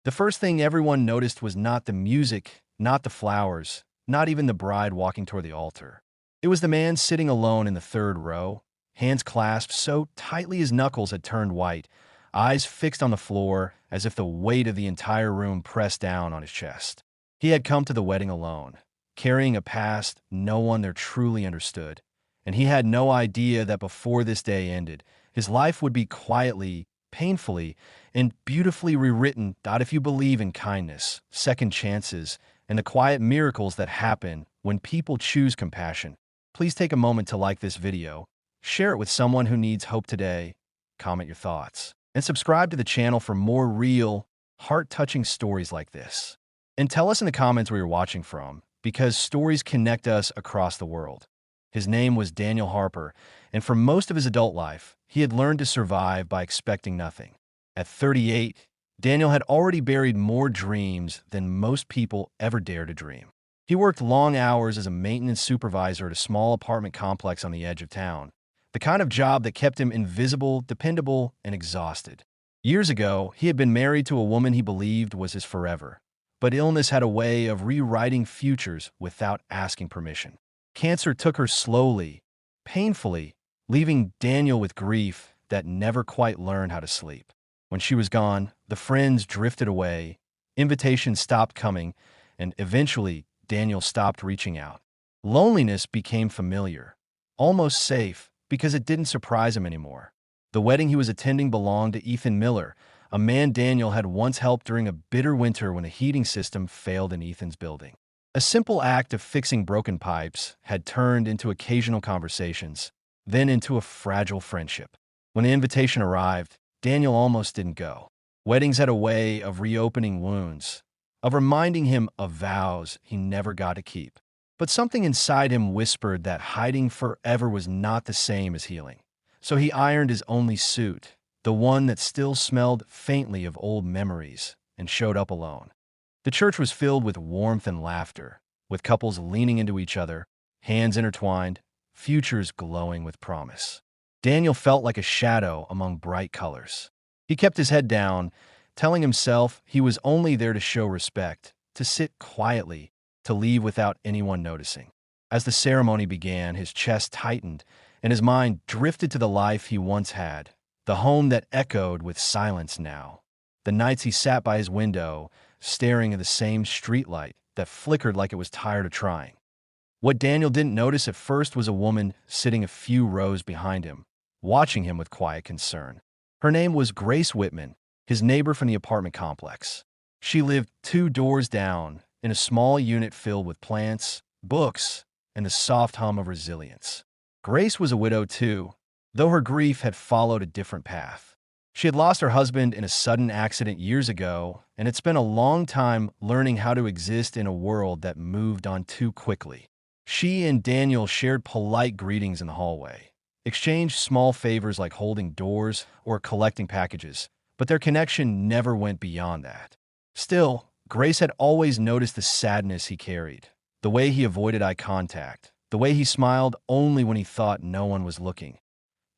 The first thing everyone noticed was not the music, not the flowers, not even the bride walking toward the altar. It was the man sitting alone in the third row, hands clasped so tightly his knuckles had turned white, eyes fixed on the floor as if the weight of the entire room pressed down on his chest. He had come to the wedding alone, carrying a past no one there truly understood, and he had no idea that before this day ended, his life would be quietly, painfully, and beautifully rewritten. If you believe in kindness, second chances, and the quiet miracles that happen when people choose compassion, please take a moment to like this video, share it with someone who needs hope today, comment your thoughts, and subscribe to the channel for more real, heart-touching stories like this. And tell us in the comments where you're watching from, because stories connect us across the world. His name was Daniel Harper, and for most of his adult life, he had learned to survive by expecting nothing. At 38, Daniel had already buried more dreams than most people ever dare to dream. He worked long hours as a maintenance supervisor at a small apartment complex on the edge of town, the kind of job that kept him invisible, dependable, and exhausted. Years ago, he had been married to a woman he believed was his forever, but illness had a way of rewriting futures without asking permission. Cancer took her slowly, painfully, leaving Daniel with grief that never quite learned how to sleep. When she was gone, the friends drifted away, invitations stopped coming, and eventually, Daniel stopped reaching out. Loneliness became familiar, almost safe, because it didn't surprise him anymore. The wedding he was attending belonged to Ethan Miller, a man Daniel had once helped during a bitter winter when a heating system failed in Ethan's building. A simple act of fixing broken pipes had turned into occasional conversations, then into a fragile friendship. When the invitation arrived, Daniel almost didn't go. Weddings had a way of reopening wounds, of reminding him of vows he never got to keep. But something inside him whispered that hiding forever was not the same as healing. So he ironed his only suit, the one that still smelled faintly of old memories, and showed up alone. The church was filled with warmth and laughter, with couples leaning into each other, hands intertwined, futures glowing with promise. Daniel felt like a shadow among bright colors. He kept his head down, telling himself he was only there to show respect, to sit quietly, to leave without anyone noticing. As the ceremony began, his chest tightened, and his mind drifted to the life he once had, the home that echoed with silence now. The nights he sat by his window, staring at the same streetlight that flickered like it was tired of trying. What Daniel didn't notice at first was a woman sitting a few rows behind him, watching him with quiet concern. Her name was Grace Whitman, his neighbor from the apartment complex. She lived 2 doors down in a small unit filled with plants, books, and the soft hum of resilience. Grace was a widow too, though her grief had followed a different path. She had lost her husband in a sudden accident years ago, and had spent a long time learning how to exist in a world that moved on too quickly. She and Daniel shared polite greetings in the hallway, exchanged small favors like holding doors or collecting packages, but their connection never went beyond that. Still, Grace had always noticed the sadness he carried, the way he avoided eye contact, the way he smiled only when he thought no one was looking.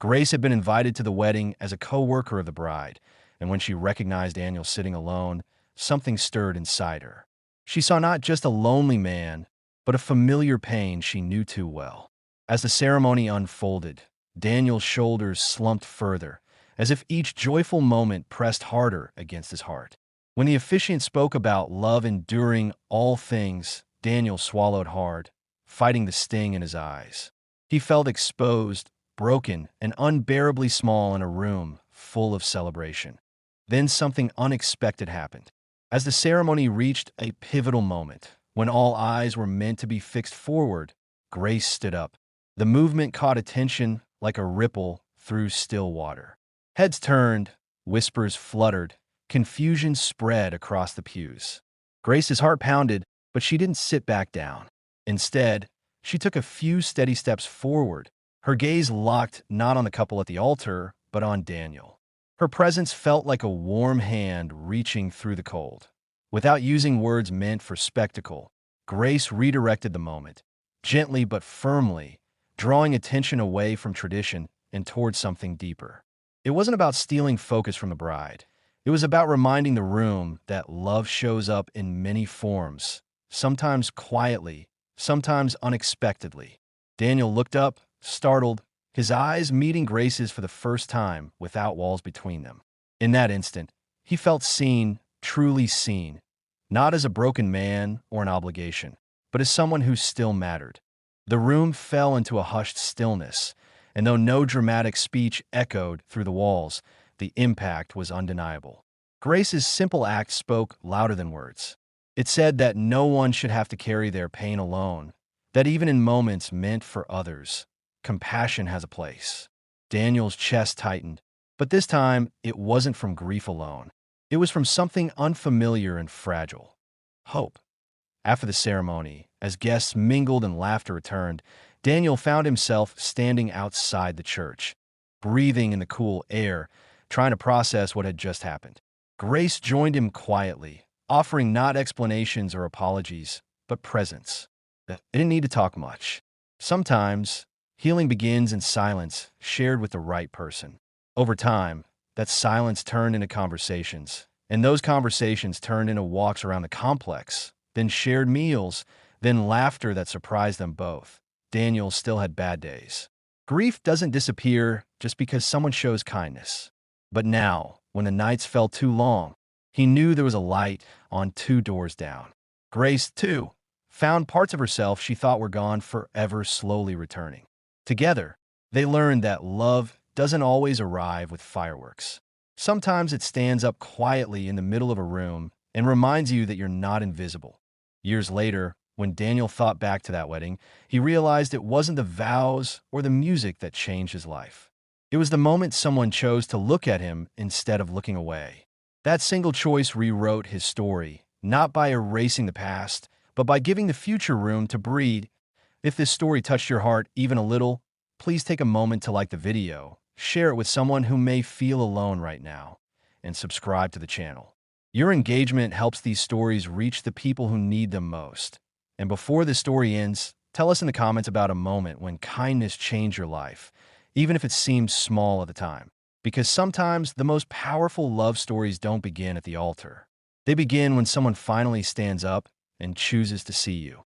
Grace had been invited to the wedding as a co-worker of the bride, and when she recognized Daniel sitting alone, something stirred inside her. She saw not just a lonely man, but a familiar pain she knew too well. As the ceremony unfolded, Daniel's shoulders slumped further, as if each joyful moment pressed harder against his heart. When the officiant spoke about love enduring all things, Daniel swallowed hard, fighting the sting in his eyes. He felt exposed, broken, and unbearably small in a room full of celebration. Then something unexpected happened. As the ceremony reached a pivotal moment, when all eyes were meant to be fixed forward, Grace stood up. The movement caught attention like a ripple through still water. Heads turned, whispers fluttered, confusion spread across the pews. Grace's heart pounded, but she didn't sit back down. Instead, she took a few steady steps forward, her gaze locked not on the couple at the altar, but on Daniel. Her presence felt like a warm hand reaching through the cold. Without using words meant for spectacle, Grace redirected the moment, gently but firmly, drawing attention away from tradition and towards something deeper. It wasn't about stealing focus from the bride. It was about reminding the room that love shows up in many forms, sometimes quietly, sometimes unexpectedly. Daniel looked up, startled, his eyes meeting Grace's for the first time without walls between them. In that instant, he felt seen, truly seen, not as a broken man or an obligation, but as someone who still mattered. The room fell into a hushed stillness, and though no dramatic speech echoed through the walls, the impact was undeniable. Grace's simple act spoke louder than words. It said that no one should have to carry their pain alone, that even in moments meant for others, compassion has a place. Daniel's chest tightened, but this time it wasn't from grief alone. It was from something unfamiliar and fragile. Hope. After the ceremony, as guests mingled and laughter returned, Daniel found himself standing outside the church, breathing in the cool air, trying to process what had just happened. Grace joined him quietly, offering not explanations or apologies, but presence. They didn't need to talk much. Sometimes, healing begins in silence, shared with the right person. Over time, that silence turned into conversations, and those conversations turned into walks around the complex, then shared meals, then laughter that surprised them both. Daniel still had bad days. Grief doesn't disappear just because someone shows kindness. But now, when the nights felt too long, he knew there was a light on two doors down. Grace, too, found parts of herself she thought were gone forever slowly returning. Together, they learned that love doesn't always arrive with fireworks. Sometimes it stands up quietly in the middle of a room and reminds you that you're not invisible. Years later, when Daniel thought back to that wedding, he realized it wasn't the vows or the music that changed his life. It was the moment someone chose to look at him instead of looking away. That single choice rewrote his story, not by erasing the past, but by giving the future room to breathe. If this story touched your heart even a little, please take a moment to like the video, share it with someone who may feel alone right now, and subscribe to the channel. Your engagement helps these stories reach the people who need them most. And before the story ends, tell us in the comments about a moment when kindness changed your life, even if it seemed small at the time. Because sometimes the most powerful love stories don't begin at the altar. They begin when someone finally stands up and chooses to see you.